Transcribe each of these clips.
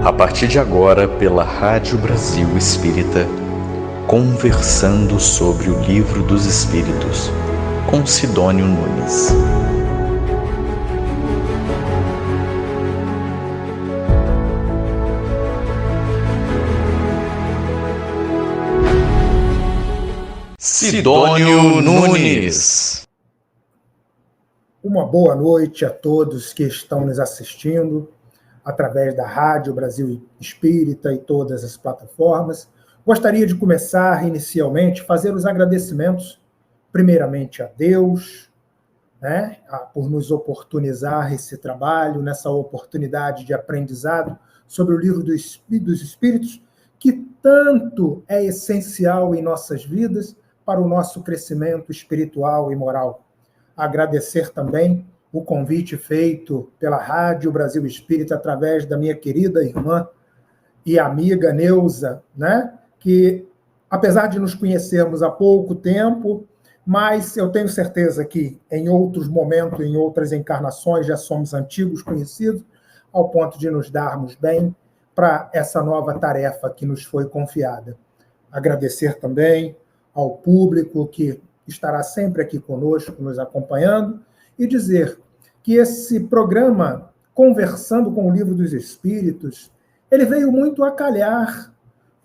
A partir de agora, pela Rádio Brasil Espírita, conversando sobre o Livro dos Espíritos, com Sidônio Nunes. Sidônio Nunes. Uma boa noite a todos que estão nos assistindo através da Rádio Brasil Espírita e todas as plataformas. Gostaria de começar inicialmente fazer os agradecimentos, primeiramente a Deus, por nos oportunizar esse trabalho, nessa oportunidade de aprendizado sobre o Livro dos Espíritos, que tanto é essencial em nossas vidas para o nosso crescimento espiritual e moral. Agradecer também o convite feito pela Rádio Brasil Espírita através da minha querida irmã e amiga Neuza, que, apesar de nos conhecermos há pouco tempo, mas eu tenho certeza que em outros momentos, em outras encarnações, já somos antigos conhecidos, ao ponto de nos darmos bem para essa nova tarefa que nos foi confiada. Agradecer também ao público que estará sempre aqui conosco, nos acompanhando, e dizer que esse programa, Conversando com o Livro dos Espíritos, ele veio muito a calhar,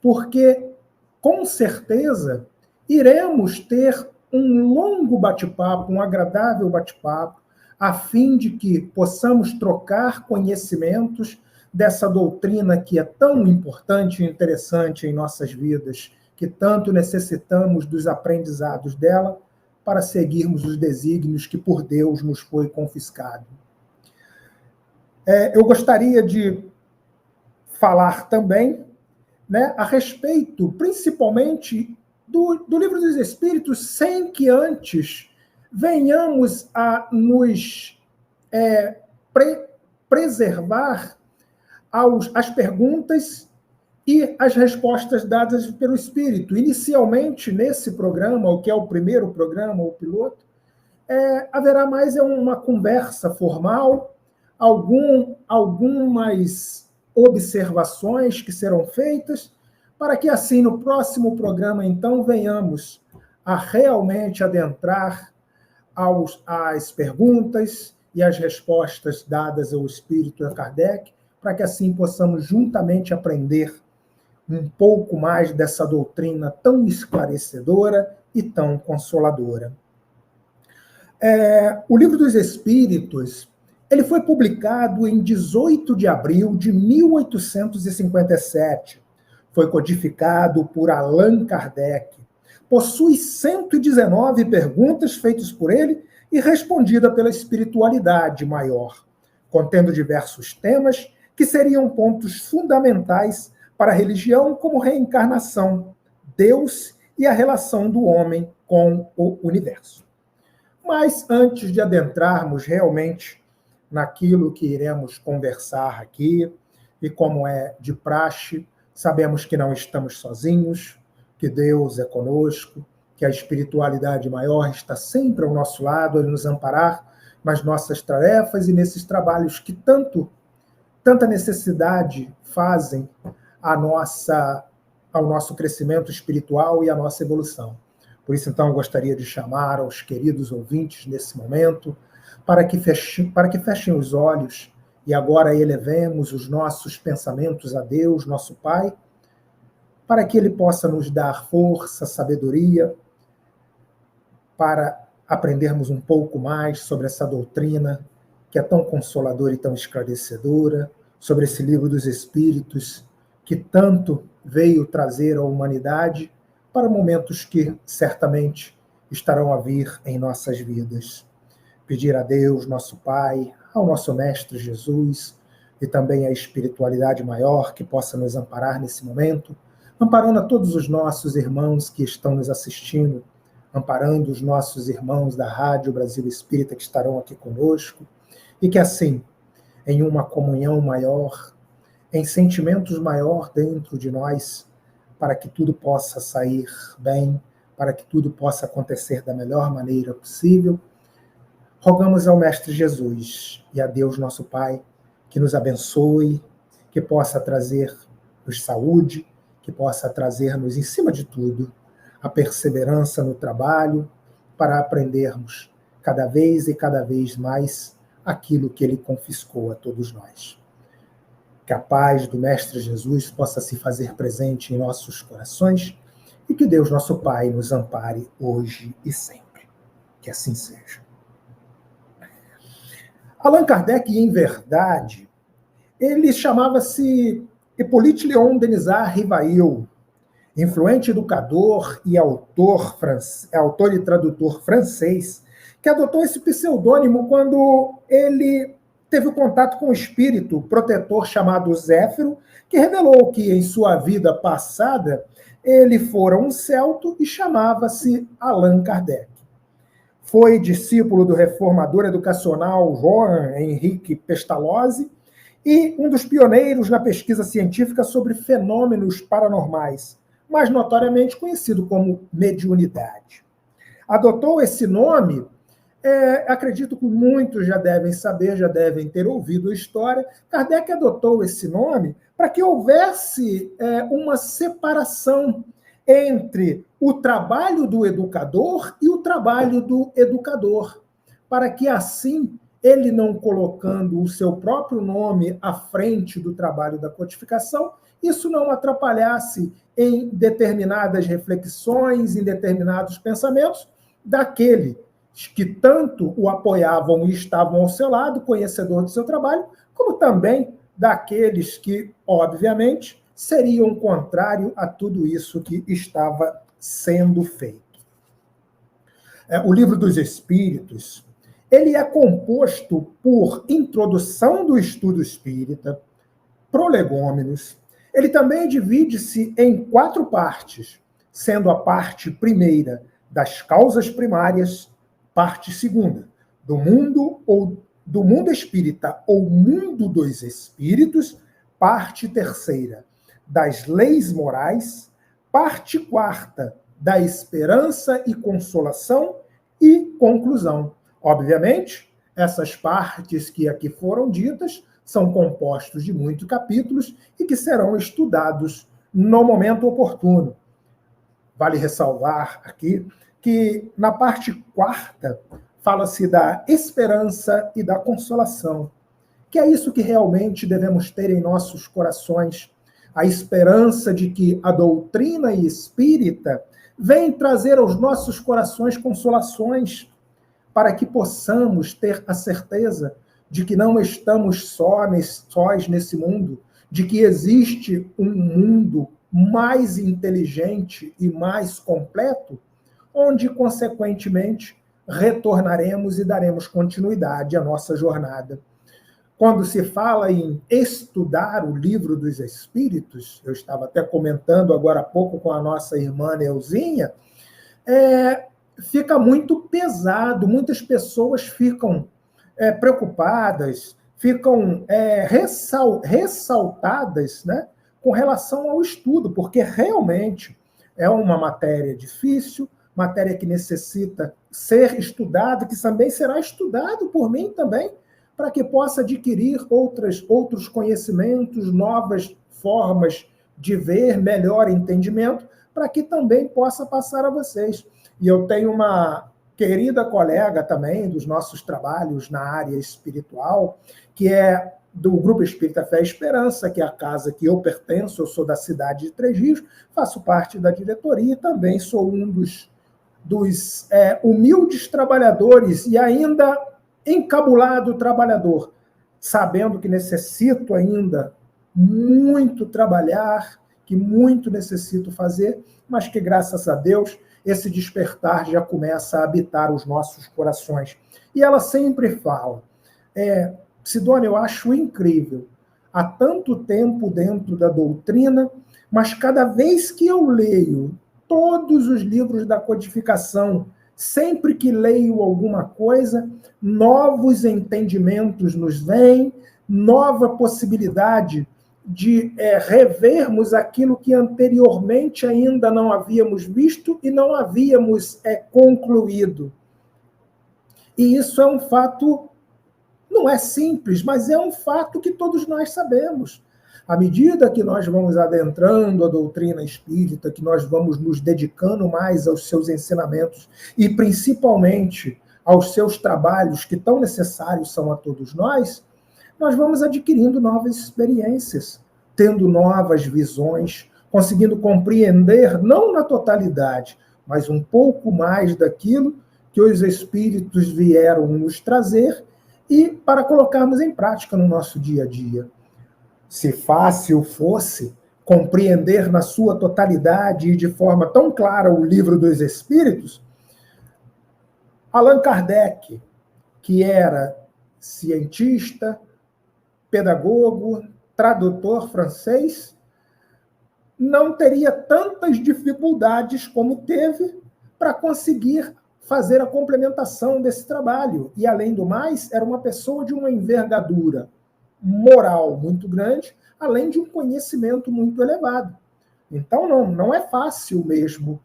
porque, com certeza, iremos ter um longo bate-papo, um agradável bate-papo, a fim de que possamos trocar conhecimentos dessa doutrina que é tão importante e interessante em nossas vidas, que tanto necessitamos dos aprendizados dela para seguirmos os desígnios que por Deus nos foi confiscado. Eu gostaria de falar também a respeito, principalmente, do Livro dos Espíritos, sem que antes venhamos a nos preservar as perguntas e as respostas dadas pelo Espírito. Inicialmente, nesse programa, o que é o primeiro programa, o piloto, haverá mais uma conversa formal, algumas observações que serão feitas, para que assim, no próximo programa, então, venhamos a realmente adentrar às perguntas e às respostas dadas ao Espírito a Kardec, para que assim possamos juntamente aprender um pouco mais dessa doutrina tão esclarecedora e tão consoladora. O Livro dos Espíritos, ele foi publicado em 18 de abril de 1857. Foi codificado por Allan Kardec. Possui 119 perguntas feitas por ele e respondida pela espiritualidade maior, contendo diversos temas que seriam pontos fundamentais para a religião, como reencarnação, Deus e a relação do homem com o universo. Mas antes de adentrarmos realmente naquilo que iremos conversar aqui, e como é de praxe, sabemos que não estamos sozinhos, que Deus é conosco, que a espiritualidade maior está sempre ao nosso lado, a nos amparar nas nossas tarefas e nesses trabalhos que tanta necessidade fazem ao nosso crescimento espiritual e à nossa evolução. Por isso, então, eu gostaria de chamar aos queridos ouvintes nesse momento para que fechem os olhos e agora elevemos os nossos pensamentos a Deus, nosso Pai, para que Ele possa nos dar força, sabedoria, para aprendermos um pouco mais sobre essa doutrina que é tão consoladora e tão esclarecedora, sobre esse Livro dos Espíritos, que tanto veio trazer à humanidade para momentos que certamente estarão a vir em nossas vidas. Pedir a Deus, nosso Pai, ao nosso Mestre Jesus e também à espiritualidade maior que possa nos amparar nesse momento, amparando a todos os nossos irmãos que estão nos assistindo, amparando os nossos irmãos da Rádio Brasil Espírita que estarão aqui conosco, e que assim, em uma comunhão maior, em sentimentos maior dentro de nós, para que tudo possa sair bem, para que tudo possa acontecer da melhor maneira possível, rogamos ao Mestre Jesus e a Deus nosso Pai que nos abençoe que possa trazer-nos saúde, que possa trazer-nos, em cima de tudo, a perseverança no trabalho para aprendermos cada vez e cada vez mais aquilo que ele confiscou a todos nós. Que a paz do Mestre Jesus possa se fazer presente em nossos corações e que Deus, nosso Pai, nos ampare hoje e sempre. Que assim seja. Allan Kardec, em verdade, ele chamava-se Hippolyte Léon Denisard Rivail, influente educador e autor e tradutor francês, que adotou esse pseudônimo quando ele teve o contato com um espírito protetor chamado Zéfiro, que revelou que em sua vida passada ele fora um celto e chamava-se Allan Kardec. Foi discípulo do reformador educacional João Henrique Pestalozzi e um dos pioneiros na pesquisa científica sobre fenômenos paranormais, mais notoriamente conhecido como mediunidade. Adotou esse nome, acredito que muitos já devem saber, já devem ter ouvido a história. Kardec adotou esse nome para que houvesse uma separação entre o trabalho do educador e o trabalho do educador, para que assim, ele não colocando o seu próprio nome à frente do trabalho da codificação, isso não atrapalhasse em determinadas reflexões, em determinados pensamentos daquele que tanto o apoiavam e estavam ao seu lado, conhecedor do seu trabalho, como também daqueles que, obviamente, seriam contrário a tudo isso que estava sendo feito. O Livro dos Espíritos, ele é composto por introdução do estudo espírita, prolegômenos. Ele também divide-se em 4 partes, sendo a parte primeira das causas primárias, parte segunda do mundo espírita ou mundo dos espíritos, parte terceira das leis morais, parte quarta da esperança e consolação e conclusão. Obviamente, essas partes que aqui foram ditas são compostos de muitos capítulos e que serão estudados no momento oportuno. Vale ressalvar aqui que na parte quarta fala-se da esperança e da consolação, que é isso que realmente devemos ter em nossos corações, a esperança de que a doutrina espírita vem trazer aos nossos corações consolações, para que possamos ter a certeza de que não estamos sós nesse mundo, de que existe um mundo mais inteligente e mais completo, onde, consequentemente, retornaremos e daremos continuidade à nossa jornada. Quando se fala em estudar o Livro dos Espíritos, eu estava até comentando agora há pouco com a nossa irmã Neuzinha, fica muito pesado, muitas pessoas ficam preocupadas, ficam ressaltadas, né, com relação ao estudo, porque realmente é uma matéria difícil, matéria que necessita ser estudada, que também será estudado por mim também, para que possa adquirir outros conhecimentos, novas formas de ver, melhor entendimento, para que também possa passar a vocês. E eu tenho uma querida colega também dos nossos trabalhos na área espiritual, que é do Grupo Espírita Fé e Esperança, que é a casa que eu pertenço, eu sou da cidade de Três Rios, faço parte da diretoria e também sou um dos humildes trabalhadores e ainda encabulado trabalhador, sabendo que necessito ainda muito trabalhar, que muito necessito fazer, mas que, graças a Deus, esse despertar já começa a habitar os nossos corações. E ela sempre fala, Sidônia, eu acho incrível, há tanto tempo dentro da doutrina, mas cada vez que eu leio todos os livros da codificação, sempre que leio alguma coisa, novos entendimentos nos vêm, nova possibilidade de revermos aquilo que anteriormente ainda não havíamos visto e não havíamos concluído. E isso é um fato, não é simples, mas é um fato que todos nós sabemos. À medida que nós vamos adentrando a doutrina espírita, que nós vamos nos dedicando mais aos seus ensinamentos e principalmente aos seus trabalhos que tão necessários são a todos nós vamos adquirindo novas experiências, tendo novas visões, conseguindo compreender, não na totalidade, mas um pouco mais daquilo que os espíritos vieram nos trazer e para colocarmos em prática no nosso dia a dia. Se fácil fosse compreender na sua totalidade e de forma tão clara o Livro dos Espíritos, Allan Kardec, que era cientista, pedagogo, tradutor francês, não teria tantas dificuldades como teve para conseguir fazer a complementação desse trabalho. E, além do mais, era uma pessoa de uma envergadura moral muito grande, além de um conhecimento muito elevado. Então, não é fácil mesmo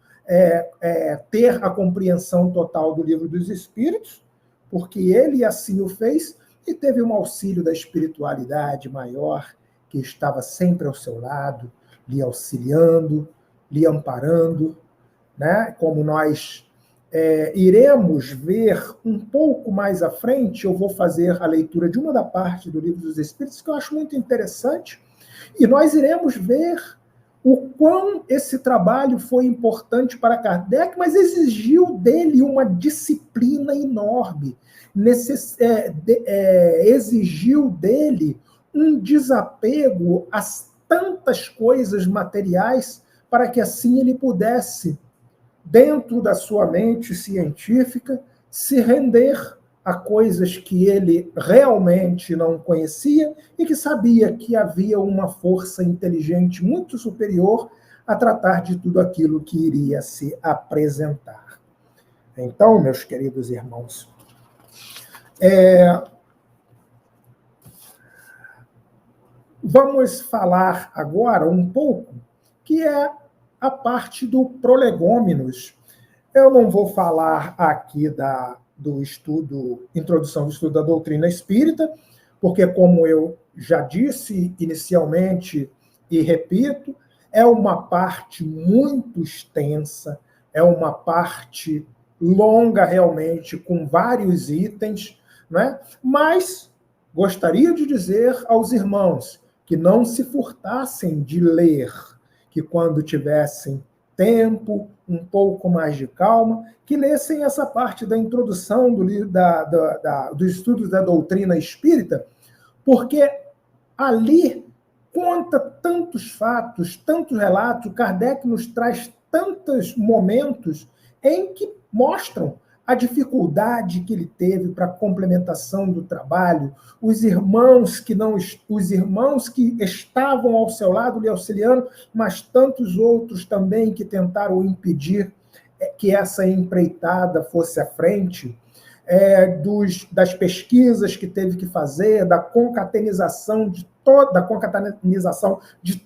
ter a compreensão total do Livro dos Espíritos, porque ele assim o fez, e teve um auxílio da espiritualidade maior, que estava sempre ao seu lado, lhe auxiliando, lhe amparando, né? Como nós iremos ver um pouco mais à frente, eu vou fazer a leitura de uma da parte do Livro dos Espíritos, que eu acho muito interessante, e nós iremos ver o quão esse trabalho foi importante para Kardec, mas exigiu dele uma disciplina enorme, exigiu dele um desapego às tantas coisas materiais para que assim ele pudesse, dentro da sua mente científica, se render a coisas que ele realmente não conhecia e que sabia que havia uma força inteligente muito superior a tratar de tudo aquilo que iria se apresentar. Então, meus queridos irmãos, vamos falar agora um pouco, que é a parte do prolegômenos. Eu não vou falar aqui do estudo, introdução do estudo da doutrina espírita, porque, como eu já disse inicialmente e repito, é uma parte muito extensa, é uma parte longa realmente, com vários itens, né? Mas gostaria de dizer aos irmãos que não se furtassem de ler, que quando tivessem tempo, um pouco mais de calma, que lessem essa parte da introdução dos estudos da doutrina espírita, porque ali conta tantos fatos, tantos relatos, Kardec nos traz tantos momentos em que mostram a dificuldade que ele teve para a complementação do trabalho, os irmãos que estavam ao seu lado lhe auxiliando, mas tantos outros também que tentaram impedir que essa empreitada fosse à frente, das pesquisas que teve que fazer, da concatenização de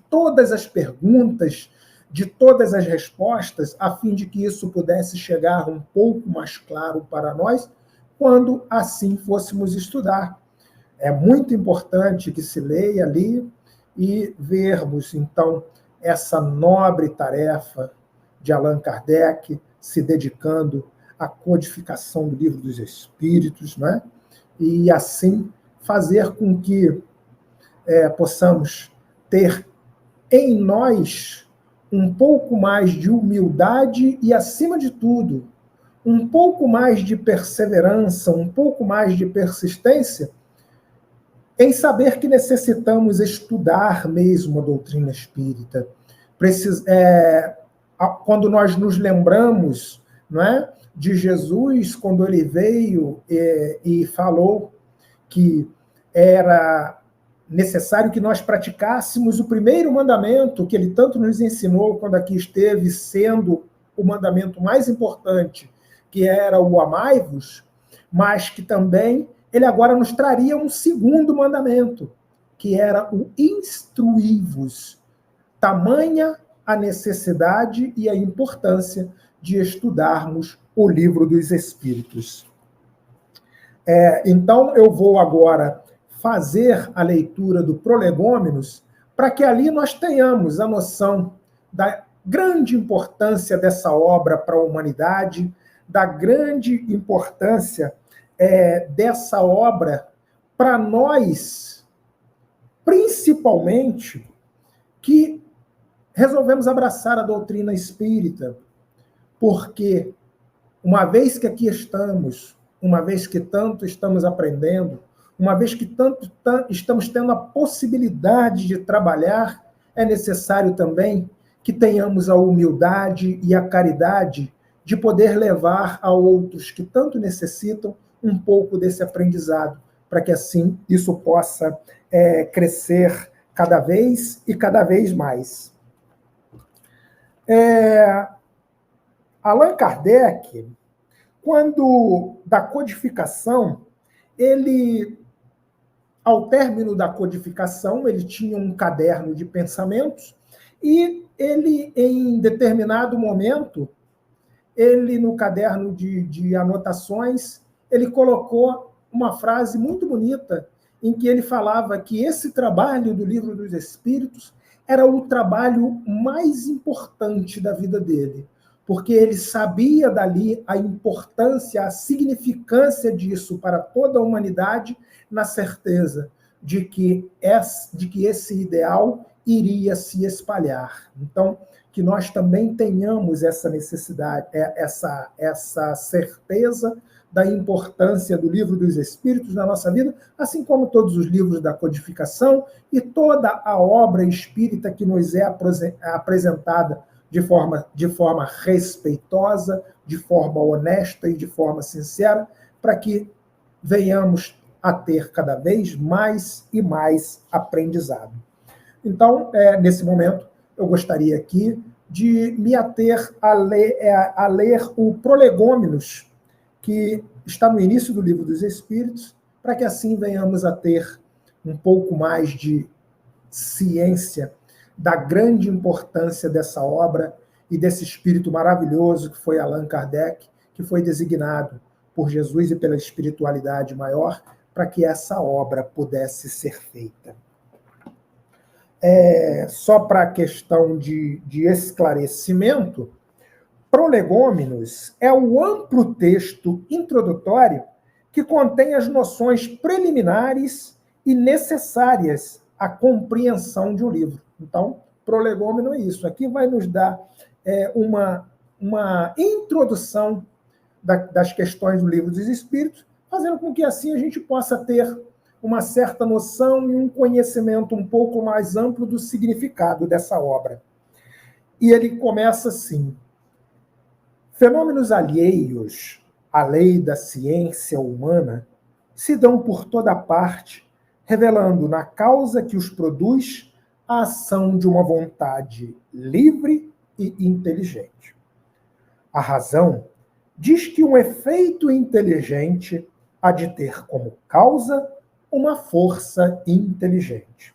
todas as perguntas, de todas as respostas, a fim de que isso pudesse chegar um pouco mais claro para nós, quando assim fôssemos estudar. É muito importante que se leia ali e vermos, então, essa nobre tarefa de Allan Kardec se dedicando à codificação do Livro dos Espíritos, né? E assim fazer com que possamos ter em nós um pouco mais de humildade e, acima de tudo, um pouco mais de perseverança, um pouco mais de persistência em saber que necessitamos estudar mesmo a doutrina espírita. Quando nós nos lembramos, não é, de Jesus, quando ele veio e falou que era necessário que nós praticássemos o primeiro mandamento que ele tanto nos ensinou quando aqui esteve, sendo o mandamento mais importante, que era o amai-vos, mas que também ele agora nos traria um segundo mandamento, que era o instruí-vos. Tamanha a necessidade e a importância de estudarmos o Livro dos Espíritos. Então, eu vou agora fazer a leitura do Prolegômenos para que ali nós tenhamos a noção da grande importância dessa obra para a humanidade, da grande importância dessa obra para nós, principalmente, que resolvemos abraçar a doutrina espírita, porque uma vez que aqui estamos, uma vez que tanto estamos aprendendo, uma vez que tanto estamos tendo a possibilidade de trabalhar, é necessário também que tenhamos a humildade e a caridade de poder levar a outros que tanto necessitam um pouco desse aprendizado, para que assim isso possa crescer cada vez e cada vez mais. Allan Kardec, quando da codificação, ao término da codificação, ele tinha um caderno de pensamentos e ele, em determinado momento, no caderno de anotações, ele colocou uma frase muito bonita em que ele falava que esse trabalho do Livro dos Espíritos era o trabalho mais importante da vida dele, porque ele sabia dali a importância, a significância disso para toda a humanidade, na certeza de que esse ideal iria se espalhar. Então, que nós também tenhamos essa necessidade, essa certeza da importância do Livro dos Espíritos na nossa vida, assim como todos os livros da codificação e toda a obra espírita que nos é apresentada de forma respeitosa, de forma honesta e de forma sincera, para que venhamos a ter cada vez mais e mais aprendizado. Então, nesse momento, eu gostaria aqui de me ater a ler o Prolegômenos, que está no início do Livro dos Espíritos, para que assim venhamos a ter um pouco mais de ciência da grande importância dessa obra e desse espírito maravilhoso que foi Allan Kardec, que foi designado por Jesus e pela espiritualidade maior para que essa obra pudesse ser feita. Só para a questão de esclarecimento, Prolegômenos é o amplo texto introdutório que contém as noções preliminares e necessárias à compreensão de um livro. Então, prolegômeno é isso. Aqui vai nos dar uma introdução das questões do Livro dos Espíritos, fazendo com que assim a gente possa ter uma certa noção e um conhecimento um pouco mais amplo do significado dessa obra. E ele começa assim: fenômenos alheios à lei da ciência humana se dão por toda parte, revelando na causa que os produz a ação de uma vontade livre e inteligente. A razão diz que um efeito inteligente há de ter como causa uma força inteligente.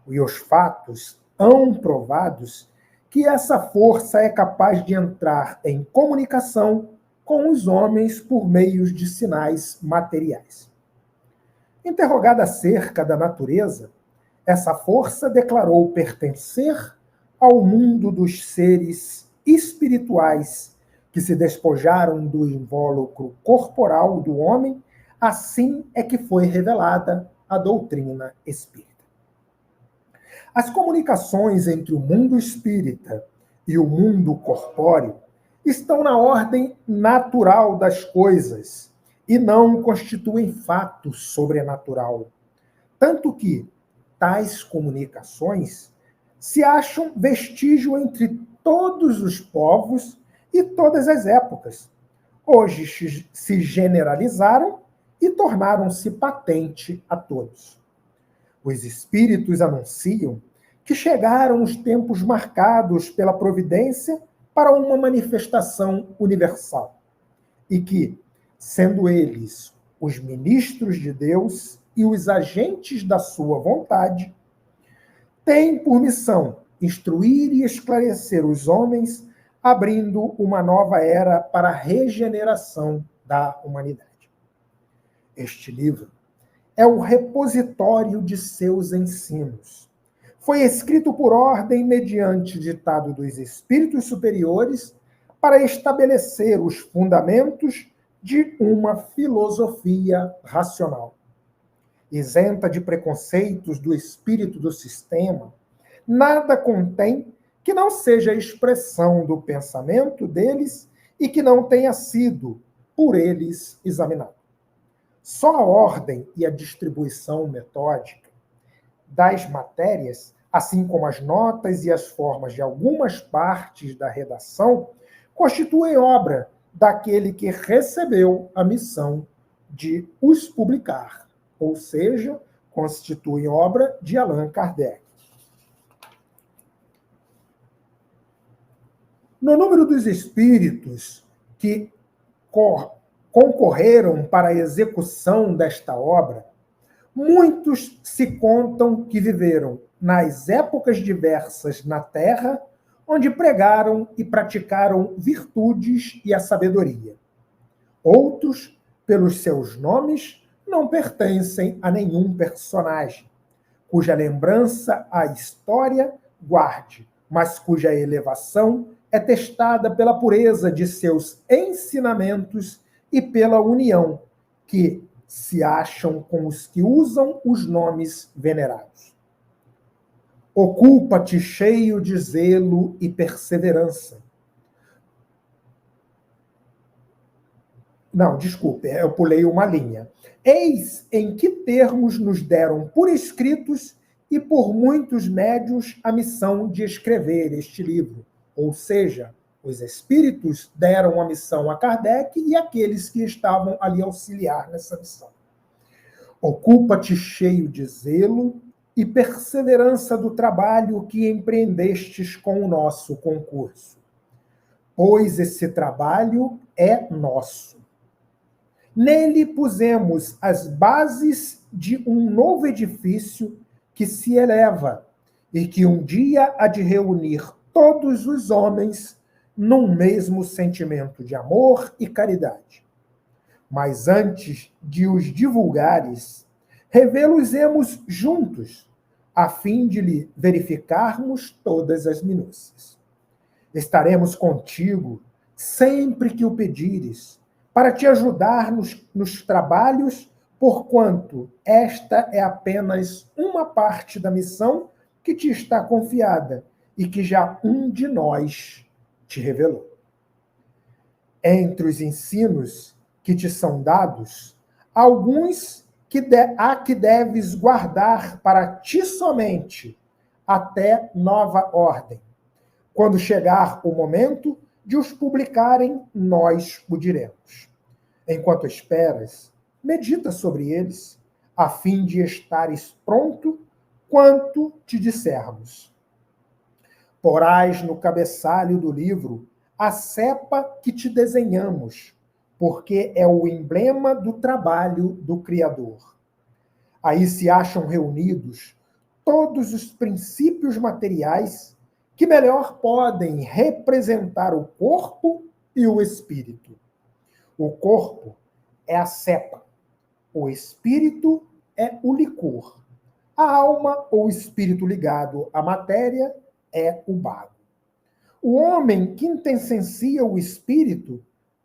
E os fatos hão provados que essa força é capaz de entrar em comunicação com os homens por meios de sinais materiais. Interrogada acerca da natureza, essa força declarou pertencer ao mundo dos seres espirituais que se despojaram do invólucro corporal do homem. Assim é que foi revelada a doutrina espírita. As comunicações entre o mundo espírita e o mundo corpóreo estão na ordem natural das coisas e não constituem fato sobrenatural. Tanto que tais comunicações se acham vestígio entre todos os povos e todas as épocas. Hoje se generalizaram e tornaram-se patente a todos. Os espíritos anunciam que chegaram os tempos marcados pela providência para uma manifestação universal e que, sendo eles os ministros de Deus e os agentes da sua vontade, têm por missão instruir e esclarecer os homens, abrindo uma nova era para a regeneração da humanidade. Este livro é o repositório de seus ensinos, foi escrito por ordem mediante ditado dos espíritos superiores para estabelecer os fundamentos de uma filosofia racional. Isenta de preconceitos do espírito do sistema, nada contém que não seja expressão do pensamento deles e que não tenha sido por eles examinado. Só a ordem e a distribuição metódica das matérias, assim como as notas e as formas de algumas partes da redação, constituem obra daquele que recebeu a missão de os publicar, ou seja, constituem obra de Allan Kardec. No número dos espíritos que concorreram para a execução desta obra, muitos se contam que viveram nas épocas diversas na Terra, onde pregaram e praticaram virtudes e a sabedoria. Outros, pelos seus nomes, não pertencem a nenhum personagem, cuja lembrança a história guarde, mas cuja elevação é testada pela pureza de seus ensinamentos e pela união que se acham com os que usam os nomes venerados. Ocupa-te cheio de zelo e perseverança. Não, desculpe, eu pulei uma linha. Eis em que termos nos deram por escritos e por muitos médios a missão de escrever este livro. Ou seja, os espíritos deram a missão a Kardec e aqueles que estavam ali auxiliar nessa missão. Ocupa-te cheio de zelo e perseverança do trabalho que empreendestes com o nosso concurso, pois esse trabalho é nosso. Nele pusemos as bases de um novo edifício que se eleva e que um dia há de reunir todos os homens num mesmo sentimento de amor e caridade. Mas antes de os divulgares, revê-los-emos juntos, a fim de lhe verificarmos todas as minúcias. Estaremos contigo sempre que o pedires, para te ajudar nos trabalhos, porquanto esta é apenas uma parte da missão que te está confiada e que já um de nós te revelou. Entre os ensinos que te são dados, alguns que deves guardar para ti somente, até nova ordem. Quando chegar o momento de os publicarem, nós o diremos. Enquanto esperas, medita sobre eles, a fim de estares pronto quanto te dissermos. Porás no cabeçalho do livro a cepa que te desenhamos, porque é o emblema do trabalho do Criador. Aí se acham reunidos todos os princípios materiais que melhor podem representar o corpo e o espírito. O corpo é a cepa, o espírito é o licor, a alma ou espírito ligado à matéria é o bago. O homem quintessencia o espírito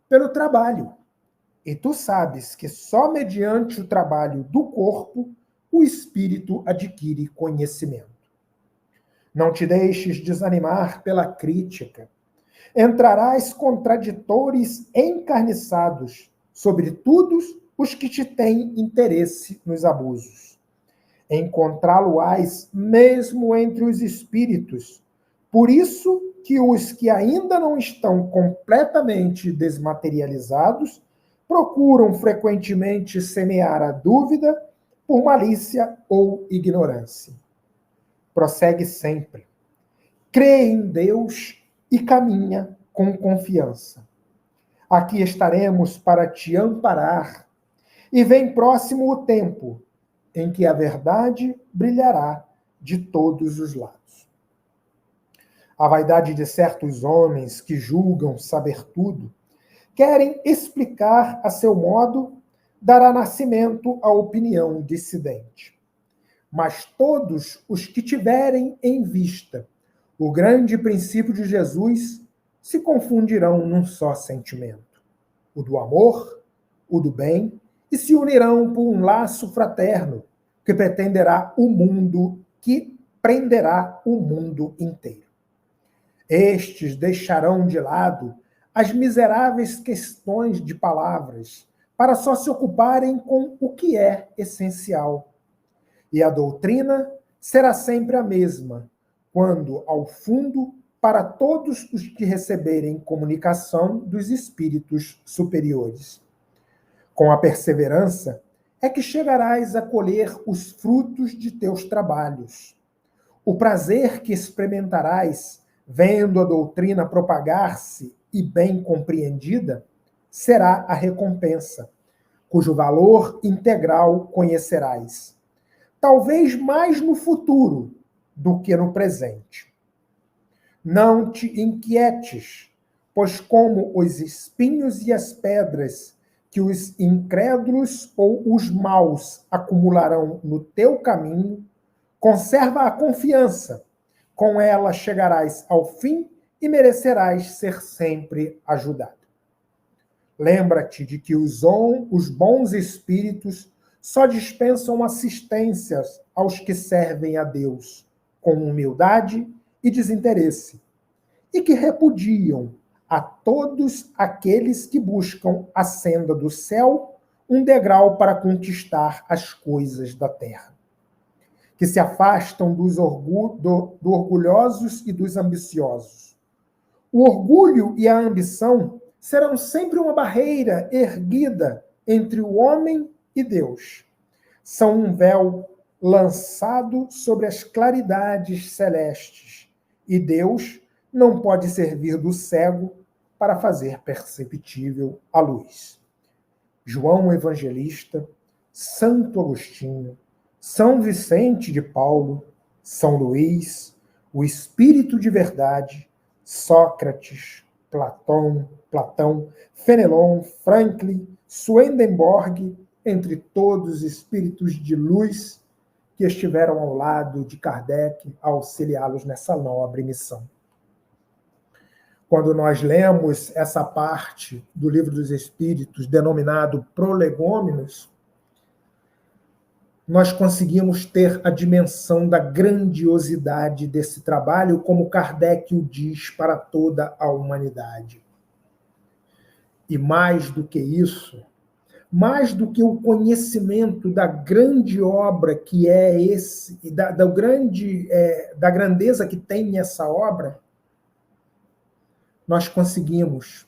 pelo trabalho. E tu sabes que só mediante o trabalho do corpo o espírito adquire conhecimento. Não te deixes desanimar pela crítica. Entrarás contraditores encarniçados, sobretudo os que te têm interesse nos abusos. Encontrá-lo-ás mesmo entre os espíritos. Por isso que os que ainda não estão completamente desmaterializados procuram frequentemente semear a dúvida por malícia ou ignorância. Prossegue sempre. Crê em Deus e caminha com confiança. Aqui estaremos para te amparar, e vem próximo o tempo em que a verdade brilhará de todos os lados. A vaidade de certos homens que julgam saber tudo, querem explicar a seu modo, dará nascimento à opinião dissidente. mas todos os que tiverem em vista o grande princípio de Jesus se confundirão num só sentimento, o do amor, o do bem, e se unirão por um laço fraterno que prenderá o mundo inteiro. Estes deixarão de lado as miseráveis questões de palavras para só se ocuparem com o que é essencial. E a doutrina será sempre a mesma, quando, ao fundo, para todos os que receberem comunicação dos espíritos superiores. Com a perseverança é que chegarás a colher os frutos de teus trabalhos. O prazer que experimentarás vendo a doutrina propagar-se e bem compreendida será a recompensa, cujo valor integral conhecerás, talvez mais no futuro do que no presente. Não te inquietes, pois como os espinhos e as pedras que os incrédulos ou os maus acumularão no teu caminho, conserva a confiança, com ela chegarás ao fim e merecerás ser sempre ajudado. Lembra-te de que os bons espíritos só dispensam assistências aos que servem a Deus com humildade e desinteresse, e que repudiam a todos aqueles que buscam a senda do céu, um degrau para conquistar as coisas da terra, que se afastam do orgulhosos e dos ambiciosos. O orgulho e a ambição serão sempre uma barreira erguida entre o homem e Deus. São um véu lançado sobre as claridades celestes, e Deus não pode servir do cego para fazer perceptível a luz. João Evangelista, Santo Agostinho, São Vicente de Paulo, São Luís, o Espírito de Verdade, Sócrates, Platão, Fenelon, Franklin, Swedenborg, entre todos os espíritos de luz que estiveram ao lado de Kardec a auxiliá-los nessa nobre missão. Quando nós lemos essa parte do Livro dos Espíritos, denominado Prolegômenos, nós conseguimos ter a dimensão da grandiosidade desse trabalho, como Kardec o diz para toda a humanidade. E mais do que isso, mais do que o conhecimento da grande obra que é esse, e da grandeza que tem essa obra, nós conseguimos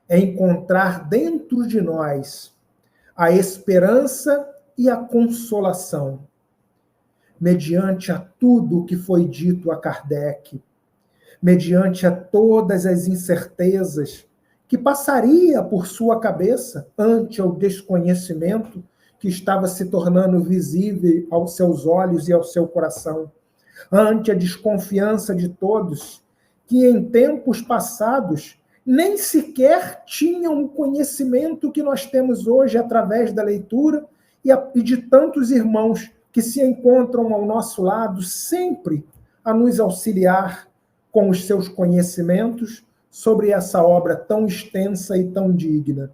encontrar dentro de nós a esperança e a consolação, mediante a tudo o que foi dito a Kardec, mediante a todas as incertezas que passaria por sua cabeça ante o desconhecimento que estava se tornando visível aos seus olhos e ao seu coração, ante a desconfiança de todos que em tempos passados nem sequer tinham o conhecimento que nós temos hoje através da leitura e de tantos irmãos que se encontram ao nosso lado sempre a nos auxiliar com os seus conhecimentos sobre essa obra tão extensa e tão digna.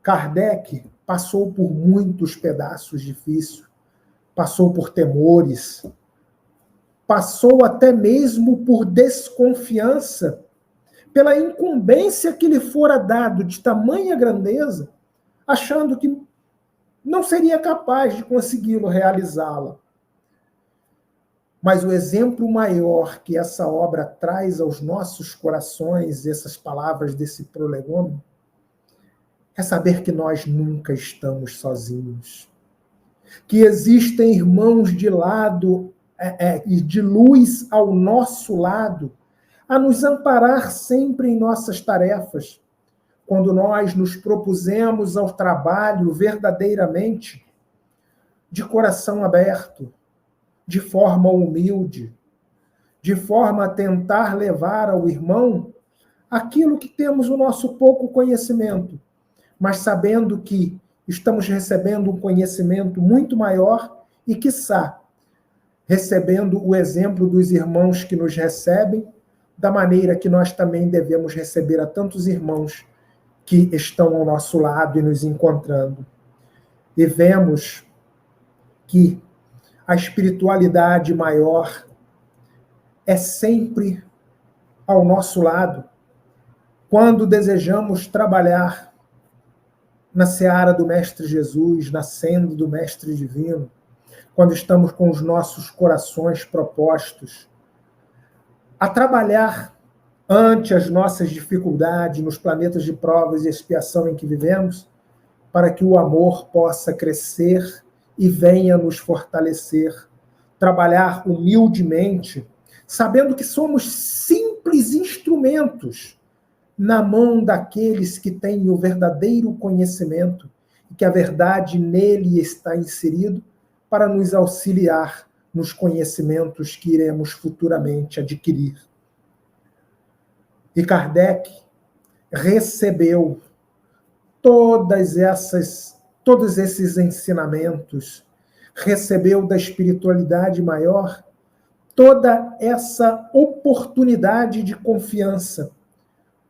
Kardec passou por muitos pedaços difíceis, passou por temores, passou até mesmo por desconfiança, pela incumbência que lhe fora dado de tamanha grandeza, achando que não seria capaz de consegui-lo realizá-la. Mas o exemplo maior que essa obra traz aos nossos corações, essas palavras desse prolegômeno, é saber que nós nunca estamos sozinhos. Que existem irmãos de lado e de luz ao nosso lado, a nos amparar sempre em nossas tarefas, quando nós nos propusemos ao trabalho verdadeiramente, de coração aberto, de forma humilde, de forma a tentar levar ao irmão aquilo que temos o nosso pouco conhecimento, mas sabendo que estamos recebendo um conhecimento muito maior e, quiçá, recebendo o exemplo dos irmãos que nos recebem, da maneira que nós também devemos receber a tantos irmãos que estão ao nosso lado e nos encontrando. E vemos que a espiritualidade maior é sempre ao nosso lado, quando desejamos trabalhar na seara do Mestre Jesus, na senda do Mestre Divino, quando estamos com os nossos corações propostos a trabalhar ante as nossas dificuldades nos planetas de provas e expiação em que vivemos, para que o amor possa crescer e venha nos fortalecer, trabalhar humildemente, sabendo que somos simples instrumentos na mão daqueles que têm o verdadeiro conhecimento e que a verdade nele está inserido para nos auxiliar nos conhecimentos que iremos futuramente adquirir. E Kardec recebeu todos esses ensinamentos, recebeu da espiritualidade maior toda essa oportunidade de confiança,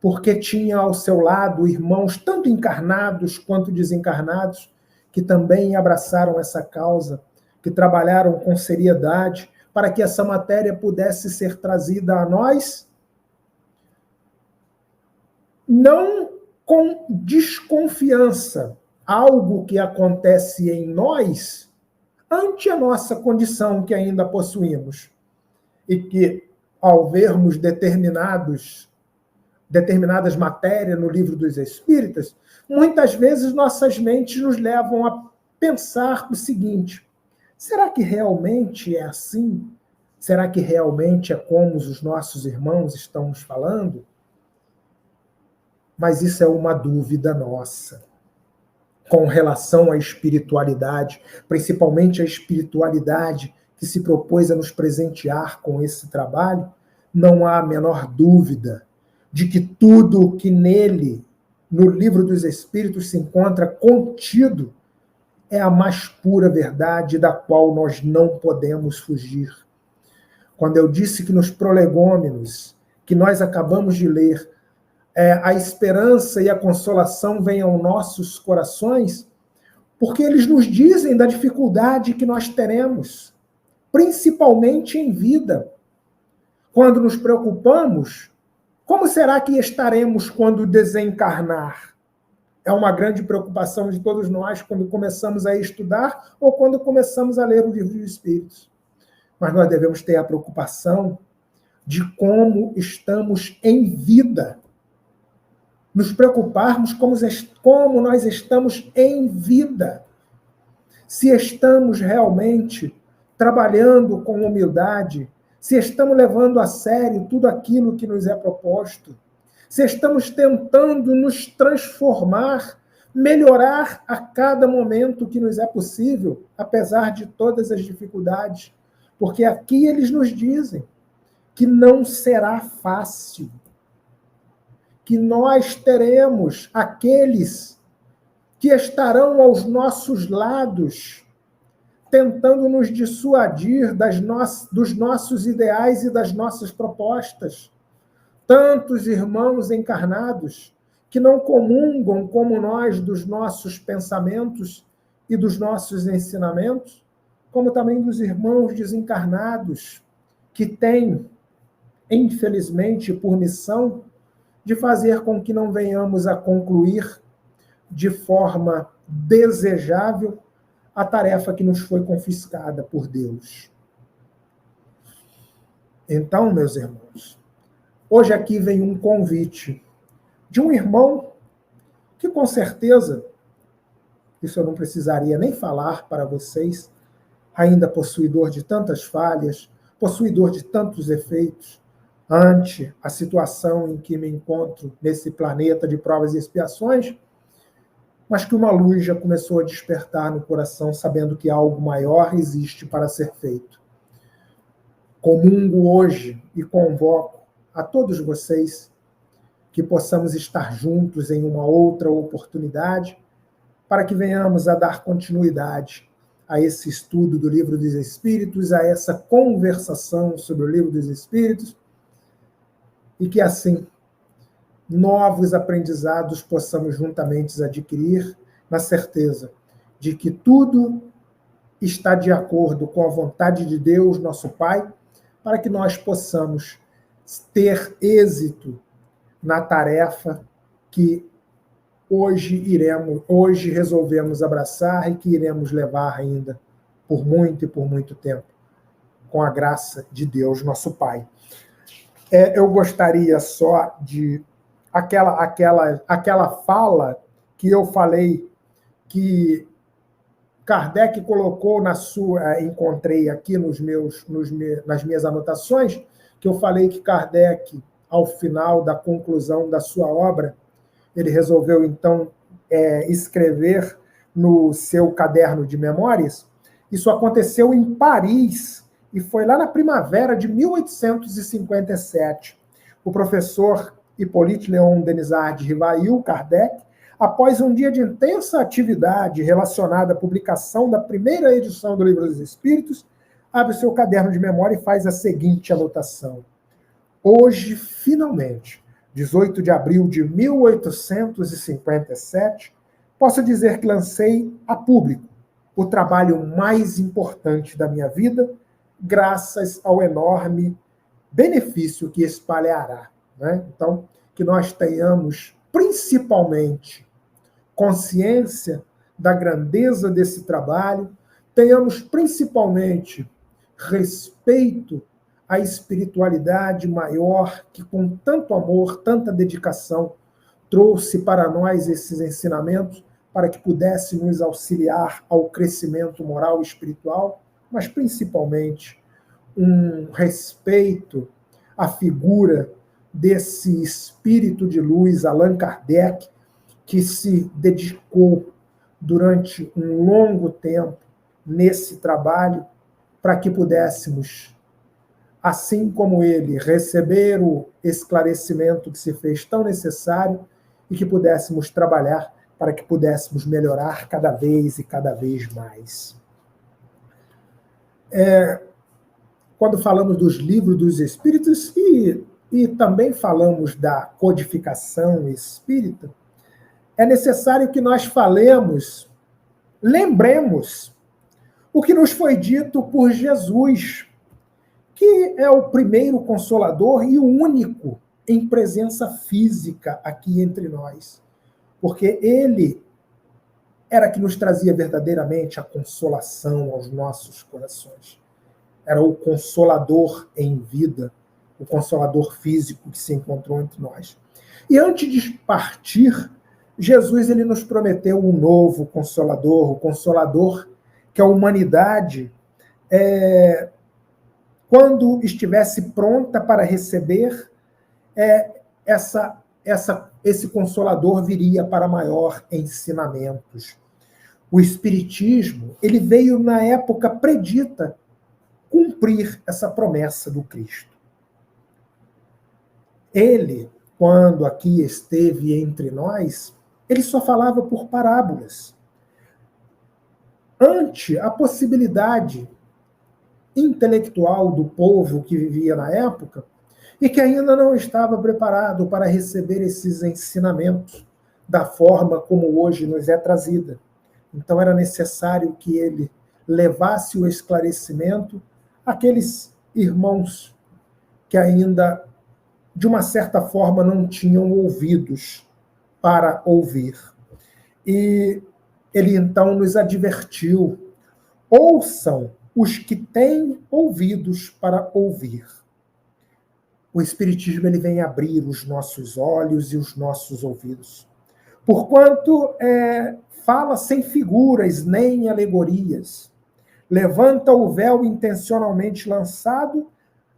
porque tinha ao seu lado irmãos, tanto encarnados quanto desencarnados, que também abraçaram essa causa, que trabalharam com seriedade para que essa matéria pudesse ser trazida a nós, não com desconfiança, algo que acontece em nós ante a nossa condição que ainda possuímos, e que, ao vermos determinadas matérias no Livro dos Espíritos, muitas vezes nossas mentes nos levam a pensar o seguinte: será que realmente é assim? Será que realmente é como os nossos irmãos estão nos falando? Mas isso é uma dúvida nossa com relação à espiritualidade, principalmente a espiritualidade que se propôs a nos presentear com esse trabalho. Não há a menor dúvida de que tudo o que nele, no Livro dos Espíritos, se encontra contido é a mais pura verdade da qual nós não podemos fugir. Quando eu disse que nos prolegômenos que nós acabamos de ler, a esperança e a consolação vêm aos nossos corações, porque eles nos dizem da dificuldade que nós teremos, principalmente em vida. Quando nos preocupamos, como será que estaremos quando desencarnar? É uma grande preocupação de todos nós quando começamos a estudar ou quando começamos a ler o Livro dos Espíritos. Mas nós devemos ter a preocupação de como estamos em vida. Nos preocuparmos como nós estamos em vida. Se estamos realmente trabalhando com humildade, se estamos levando a sério tudo aquilo que nos é proposto, se estamos tentando nos transformar, melhorar a cada momento que nos é possível, apesar de todas as dificuldades, porque aqui eles nos dizem que não será fácil, que nós teremos aqueles que estarão aos nossos lados, tentando nos dissuadir dos nossos ideais e das nossas propostas. Tantos irmãos encarnados que não comungam como nós dos nossos pensamentos e dos nossos ensinamentos, como também dos irmãos desencarnados que têm, infelizmente, por missão, de fazer com que não venhamos a concluir de forma desejável a tarefa que nos foi confiscada por Deus. Então, meus irmãos, hoje aqui vem um convite de um irmão que, com certeza, isso eu não precisaria nem falar para vocês, ainda possuidor de tantas falhas, possuidor de tantos efeitos, ante a situação em que me encontro nesse planeta de provas e expiações, mas que uma luz já começou a despertar no coração, sabendo que algo maior existe para ser feito. Comungo hoje e convoco a todos vocês que possamos estar juntos em uma outra oportunidade, para que venhamos a dar continuidade a esse estudo do Livro dos Espíritos, a essa conversação sobre o Livro dos Espíritos, e que assim novos aprendizados possamos juntamente adquirir, na certeza de que tudo está de acordo com a vontade de Deus, nosso Pai, para que nós possamos ter êxito na tarefa que hoje resolvemos abraçar e que iremos levar ainda por muito e por muito tempo, com a graça de Deus, nosso Pai. Eu gostaria só de aquela fala que eu falei, que Kardec colocou encontrei aqui nas minhas anotações, que eu falei que Kardec, ao final da conclusão da sua obra, ele resolveu, então, escrever no seu caderno de memórias. Isso aconteceu em Paris, e foi lá na primavera de 1857. O professor Hippolyte Léon Denisard Rivail, Kardec, após um dia de intensa atividade relacionada à publicação da primeira edição do Livro dos Espíritos, abre o seu caderno de memória e faz a seguinte anotação: hoje, finalmente, 18 de abril de 1857, posso dizer que lancei a público o trabalho mais importante da minha vida, graças ao enorme benefício que espalhará. Né? Então, que nós tenhamos, principalmente, consciência da grandeza desse trabalho, tenhamos, principalmente, respeito à espiritualidade maior que, com tanto amor, tanta dedicação, trouxe para nós esses ensinamentos para que pudesse nos auxiliar ao crescimento moral e espiritual, mas, principalmente, um respeito à figura desse espírito de luz, Allan Kardec, que se dedicou durante um longo tempo nesse trabalho para que pudéssemos, assim como ele, receber o esclarecimento que se fez tão necessário e que pudéssemos trabalhar para que pudéssemos melhorar cada vez e cada vez mais. Quando falamos dos livros dos espíritos e também falamos da codificação espírita, é necessário que nós lembremos o que nos foi dito por Jesus, que é o primeiro consolador e o único em presença física aqui entre nós. Porque ele era que nos trazia verdadeiramente a consolação aos nossos corações. Era o consolador em vida, o consolador físico que se encontrou entre nós. E antes de partir, Jesus ele nos prometeu um novo consolador, o consolador que a humanidade, quando estivesse pronta para receber, esse consolador viria para maior ensinamentos. O Espiritismo ele veio na época predita cumprir essa promessa do Cristo. Ele, quando aqui esteve entre nós, ele só falava por parábolas. Ante a possibilidade intelectual do povo que vivia na época e que ainda não estava preparado para receber esses ensinamentos da forma como hoje nos é trazida. Então era necessário que ele levasse o esclarecimento àqueles irmãos que ainda, de uma certa forma, não tinham ouvidos para ouvir. E ele então nos advertiu: ouçam os que têm ouvidos para ouvir. O Espiritismo ele vem abrir os nossos olhos e os nossos ouvidos. Porquanto fala sem figuras nem alegorias, levanta o véu intencionalmente lançado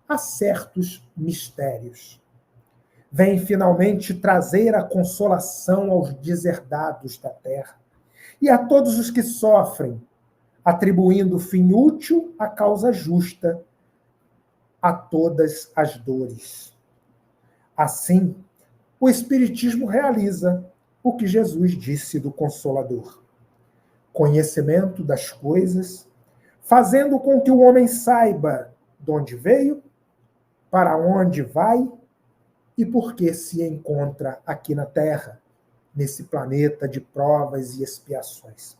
a certos mistérios. Vem finalmente trazer a consolação aos deserdados da terra e a todos os que sofrem, atribuindo fim útil à causa justa a todas as dores. Assim, o Espiritismo realiza o que Jesus disse do Consolador. conhecimento das coisas, fazendo com que o homem saiba de onde veio, para onde vai e por que se encontra aqui na Terra, nesse planeta de provas e expiações.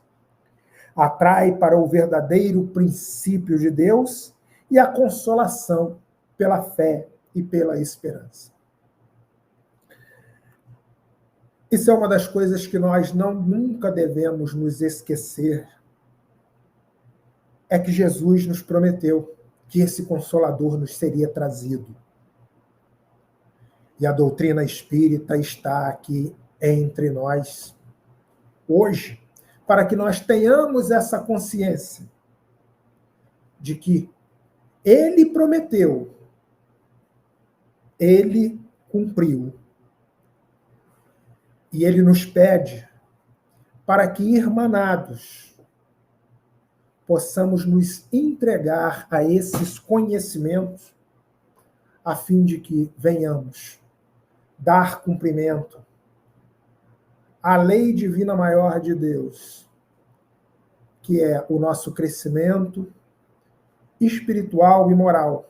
Atrai para o verdadeiro princípio de Deus e a consolação pela fé e pela esperança. Isso é uma das coisas que nós nunca devemos nos esquecer, é que Jesus nos prometeu que esse Consolador nos seria trazido. E a doutrina espírita está aqui entre nós hoje, para que nós tenhamos essa consciência de que Ele prometeu, Ele cumpriu. E Ele nos pede para que, irmanados, possamos nos entregar a esses conhecimentos, a fim de que venhamos dar cumprimento à lei divina maior de Deus, que é o nosso crescimento espiritual e moral,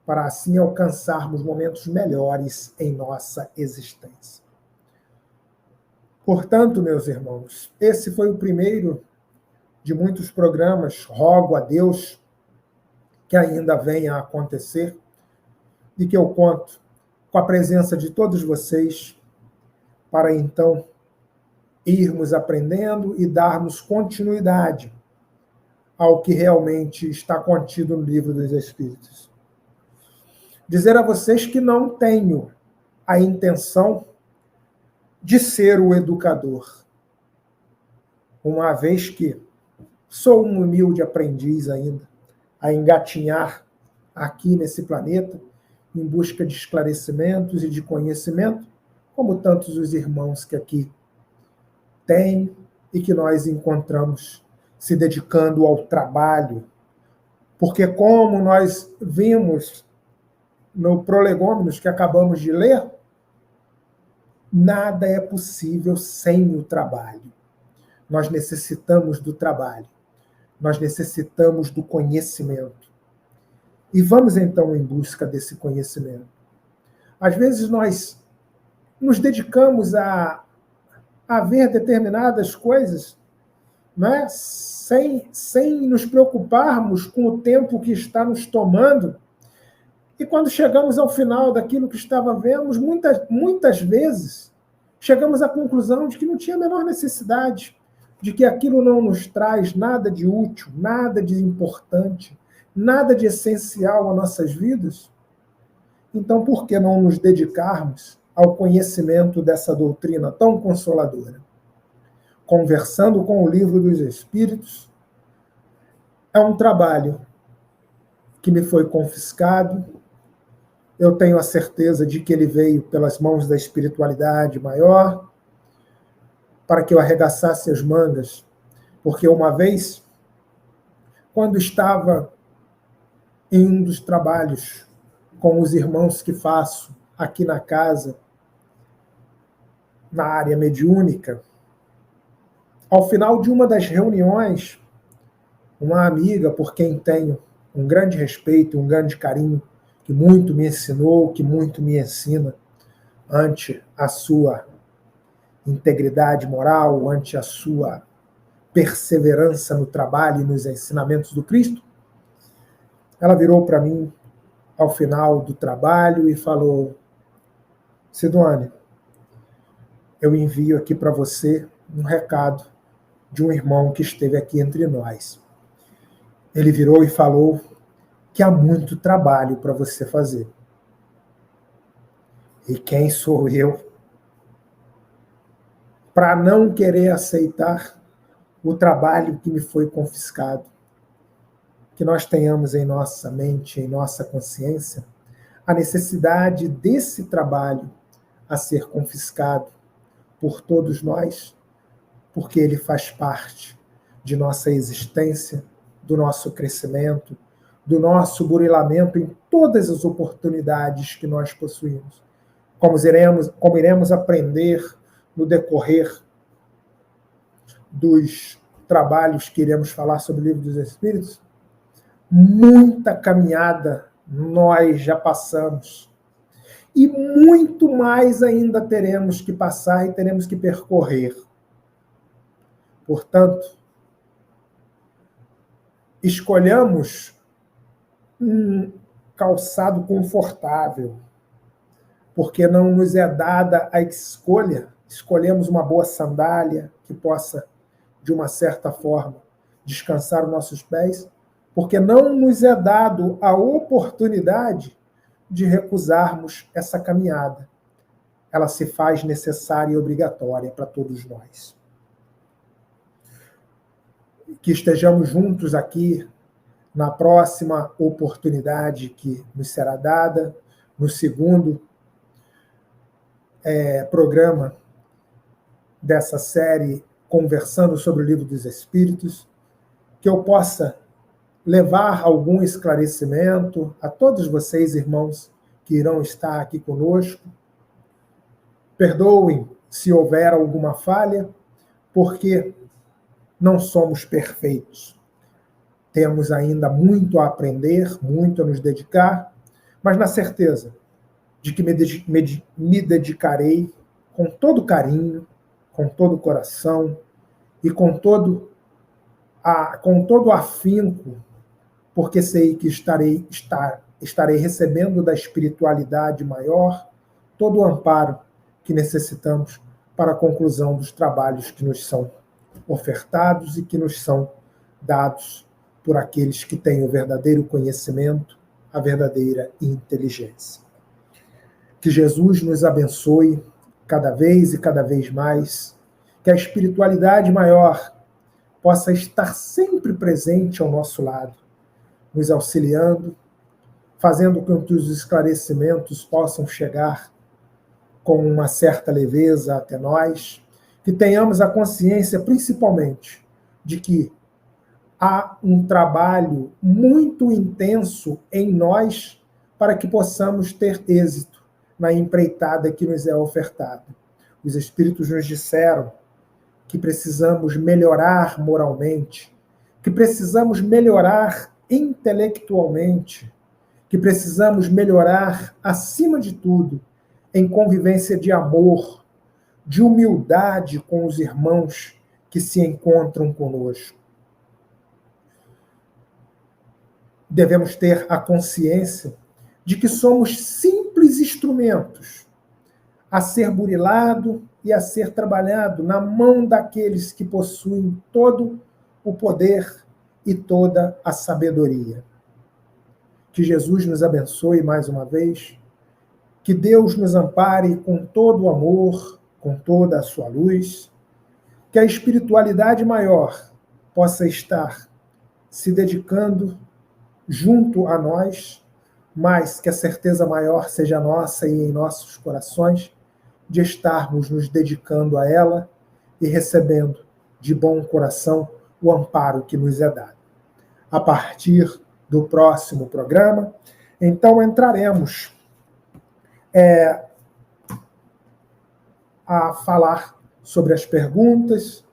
para assim alcançarmos momentos melhores em nossa existência. Portanto, meus irmãos, esse foi o primeiro de muitos programas. Rogo a Deus que ainda venha a acontecer e que eu conto com a presença de todos vocês para então irmos aprendendo e darmos continuidade ao que realmente está contido no Livro dos Espíritos. Dizer a vocês que não tenho a intenção de ser o educador, uma vez que sou um humilde aprendiz ainda, a engatinhar aqui nesse planeta, em busca de esclarecimentos e de conhecimento, como tantos os irmãos que aqui têm e que nós encontramos se dedicando ao trabalho. Porque, como nós vimos no Prolegômenos que acabamos de ler, nada é possível sem o trabalho. Nós necessitamos do trabalho. Nós necessitamos do conhecimento. E vamos, então, em busca desse conhecimento. Às vezes, nós nos dedicamos a ver determinadas coisas, né, sem nos preocuparmos com o tempo que está nos tomando. E quando chegamos ao final daquilo que estava vendo, muitas vezes chegamos à conclusão de que não tinha a menor necessidade, de que aquilo não nos traz nada de útil, nada de importante, nada de essencial às nossas vidas. Então, por que não nos dedicarmos ao conhecimento dessa doutrina tão consoladora? Conversando com o Livro dos Espíritos é um trabalho que me foi confiscado. Eu tenho a certeza de que ele veio pelas mãos da espiritualidade maior, para que eu arregaçasse as mangas, porque uma vez, quando estava em um dos trabalhos com os irmãos que faço aqui na casa, na área mediúnica, ao final de uma das reuniões, uma amiga por quem tenho um grande respeito, um grande carinho, que muito me ensinou, que muito me ensina, ante a sua integridade moral, ante a sua perseverança no trabalho e nos ensinamentos do Cristo, ela virou para mim ao final do trabalho e falou: Sidônia, eu envio aqui para você um recado de um irmão que esteve aqui entre nós. Ele virou e falou que há muito trabalho para você fazer. E quem sou eu para não querer aceitar o trabalho que me foi confiscado? Que nós tenhamos em nossa mente, em nossa consciência, a necessidade desse trabalho a ser confiscado por todos nós, porque ele faz parte de nossa existência, do nosso crescimento, do nosso burilamento em todas as oportunidades que nós possuímos. Como iremos aprender no decorrer dos trabalhos que iremos falar sobre o Livro dos Espíritos, muita caminhada nós já passamos. E muito mais ainda teremos que passar e teremos que percorrer. Portanto, escolhamos um calçado confortável, porque não nos é dada a escolha. Escolhemos uma boa sandália que possa, de uma certa forma, descansar os nossos pés, porque não nos é dado a oportunidade de recusarmos essa caminhada. Ela se faz necessária e obrigatória para todos nós. Que estejamos juntos aqui na próxima oportunidade que nos será dada, no segundo programa dessa série Conversando sobre o Livro dos Espíritos, que eu possa levar algum esclarecimento a todos vocês, irmãos, que irão estar aqui conosco. Perdoem se houver alguma falha, porque não somos perfeitos. Temos ainda muito a aprender, muito a nos dedicar, mas na certeza de que me dedicarei com todo carinho, com todo o coração e com todo afinco, porque sei que estarei recebendo da espiritualidade maior todo o amparo que necessitamos para a conclusão dos trabalhos que nos são ofertados e que nos são dados por aqueles que têm o verdadeiro conhecimento, a verdadeira inteligência. Que Jesus nos abençoe cada vez e cada vez mais, que a espiritualidade maior possa estar sempre presente ao nosso lado, nos auxiliando, fazendo com que os esclarecimentos possam chegar com uma certa leveza até nós, que tenhamos a consciência, principalmente, de que há um trabalho muito intenso em nós para que possamos ter êxito na empreitada que nos é ofertada. Os Espíritos nos disseram que precisamos melhorar moralmente, que precisamos melhorar intelectualmente, que precisamos melhorar, acima de tudo, em convivência de amor, de humildade com os irmãos que se encontram conosco. Devemos ter a consciência de que somos simples instrumentos a ser burilado e a ser trabalhado na mão daqueles que possuem todo o poder e toda a sabedoria. Que Jesus nos abençoe mais uma vez, que Deus nos ampare com todo o amor, com toda a sua luz, que a espiritualidade maior possa estar se dedicando junto a nós, mas que a certeza maior seja nossa e em nossos corações, de estarmos nos dedicando a ela e recebendo de bom coração o amparo que nos é dado. A partir do próximo programa, então entraremos a falar sobre as perguntas,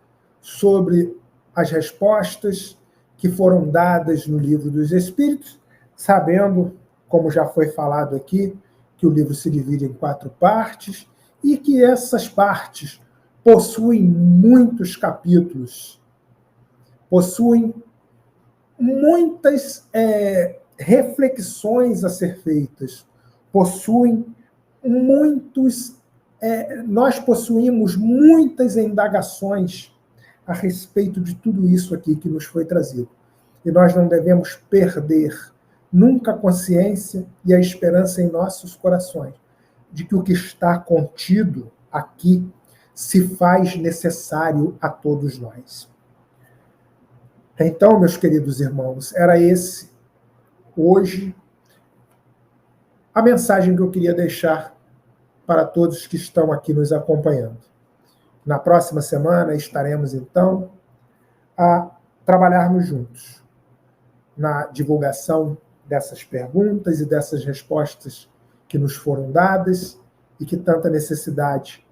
sobre as respostas que foram dadas no Livro dos Espíritos, sabendo, como já foi falado aqui, que o livro se divide em 4 partes e que essas partes possuem muitos capítulos, possuem muitas reflexões a ser feitas, nós possuímos muitas indagações a respeito de tudo isso aqui que nos foi trazido. E nós não devemos perder nunca a consciência e a esperança em nossos corações de que o que está contido aqui se faz necessário a todos nós. Então, meus queridos irmãos, era esse, hoje, a mensagem que eu queria deixar para todos que estão aqui nos acompanhando. Na próxima semana estaremos, então, a trabalharmos juntos na divulgação dessas perguntas e dessas respostas que nos foram dadas e que tanta necessidade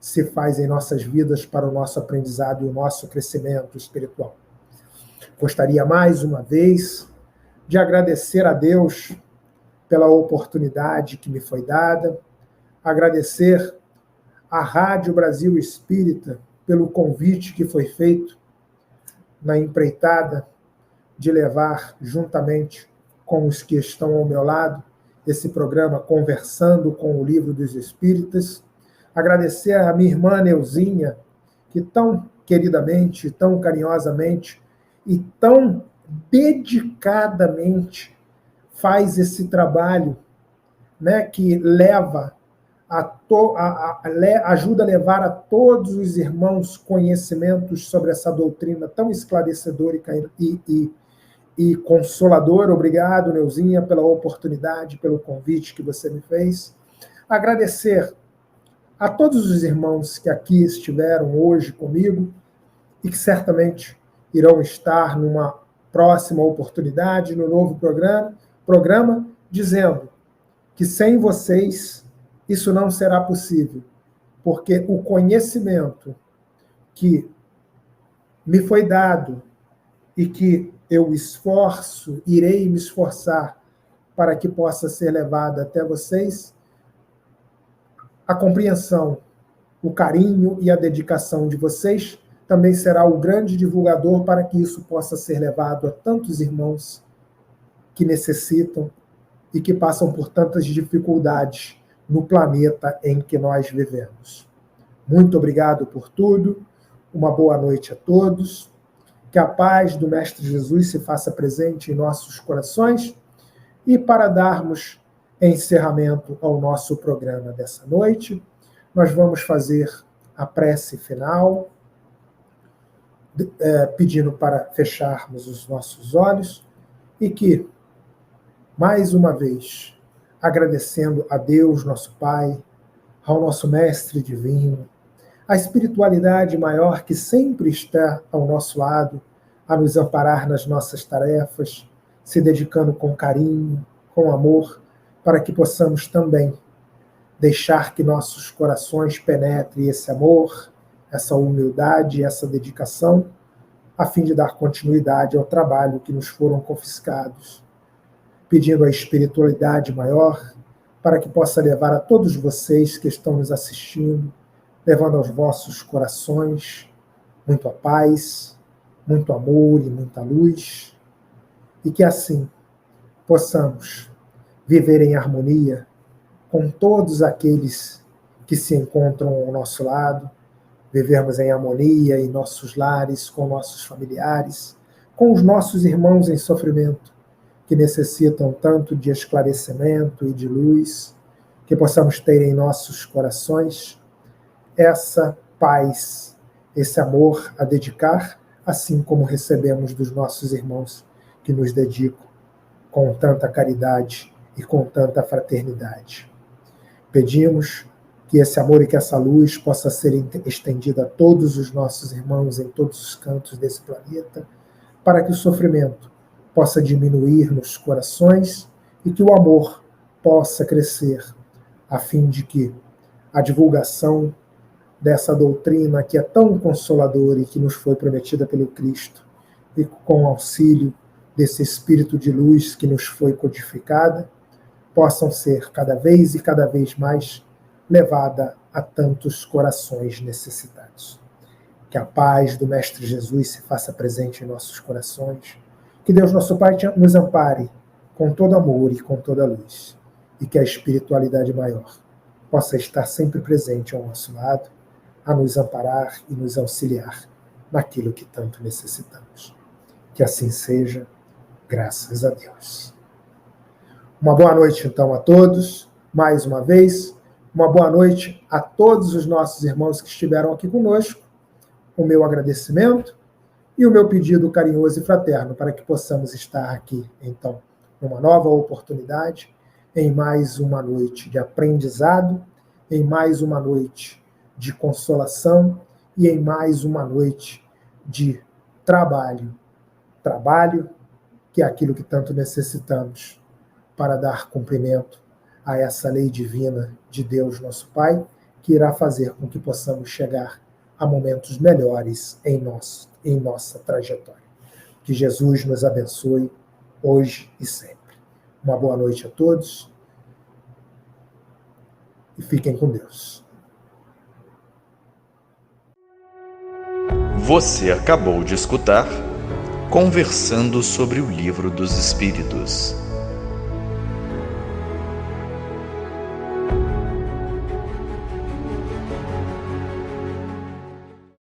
se faz em nossas vidas para o nosso aprendizado e o nosso crescimento espiritual. Gostaria mais uma vez de agradecer a Deus pela oportunidade que me foi dada, agradecer à Rádio Brasil Espírita pelo convite que foi feito na empreitada de levar, juntamente com os que estão ao meu lado, esse programa Conversando com o Livro dos Espíritas. Agradecer à minha irmã Neuzinha, que tão queridamente, tão carinhosamente e tão dedicadamente faz esse trabalho, né, que ajuda a levar a todos os irmãos conhecimentos sobre essa doutrina tão esclarecedora e consoladora. Obrigado, Neuzinha, pela oportunidade, pelo convite que você me fez. Agradecer a todos os irmãos que aqui estiveram hoje comigo e que certamente irão estar numa próxima oportunidade, no novo programa, dizendo que sem vocês isso não será possível, porque o conhecimento que me foi dado e que eu irei me esforçar para que possa ser levado até vocês, a compreensão, o carinho e a dedicação de vocês também será o grande divulgador para que isso possa ser levado a tantos irmãos que necessitam e que passam por tantas dificuldades no planeta em que nós vivemos. Muito obrigado por tudo, uma boa noite a todos, que a paz do Mestre Jesus se faça presente em nossos corações, e para darmos encerramento ao nosso programa dessa noite, nós vamos fazer a prece final, pedindo para fecharmos os nossos olhos e que, mais uma vez, agradecendo a Deus, nosso Pai, ao nosso Mestre Divino, a espiritualidade maior que sempre está ao nosso lado, a nos amparar nas nossas tarefas, se dedicando com carinho, com amor, para que possamos também deixar que nossos corações penetrem esse amor, essa humildade, essa dedicação, a fim de dar continuidade ao trabalho que nos foram confiscados, pedindo a espiritualidade maior para que possa levar a todos vocês que estão nos assistindo, levando aos vossos corações muito a paz, muito amor e muita luz, e que assim possamos viver em harmonia com todos aqueles que se encontram ao nosso lado, vivermos em harmonia em nossos lares, com nossos familiares, com os nossos irmãos em sofrimento, que necessitam tanto de esclarecimento e de luz, que possamos ter em nossos corações essa paz, esse amor a dedicar, assim como recebemos dos nossos irmãos que nos dedicam com tanta caridade e com tanta fraternidade. Pedimos que esse amor e que essa luz possa ser estendida a todos os nossos irmãos em todos os cantos desse planeta, para que o sofrimento possa diminuir nos corações e que o amor possa crescer, a fim de que a divulgação dessa doutrina que é tão consoladora e que nos foi prometida pelo Cristo, e com o auxílio desse Espírito de luz que nos foi codificada, possam ser cada vez mais levada a tantos corações necessitados. Que a paz do Mestre Jesus se faça presente em nossos corações, que Deus nosso Pai nos ampare com todo amor e com toda luz, e que a espiritualidade maior possa estar sempre presente ao nosso lado, a nos amparar e nos auxiliar naquilo que tanto necessitamos. Que assim seja, graças a Deus. Uma boa noite, então, a todos, mais uma vez. Uma boa noite a todos os nossos irmãos que estiveram aqui conosco. O meu agradecimento e o meu pedido carinhoso e fraterno para que possamos estar aqui, então, numa nova oportunidade, em mais uma noite de aprendizado, em mais uma noite de consolação e em mais uma noite de trabalho. Trabalho que é aquilo que tanto necessitamos para dar cumprimento a essa lei divina de Deus, nosso Pai, que irá fazer com que possamos chegar a momentos melhores em nossa trajetória. Que Jesus nos abençoe hoje e sempre. Uma boa noite a todos e fiquem com Deus. Você acabou de escutar Conversando sobre o Livro dos Espíritos.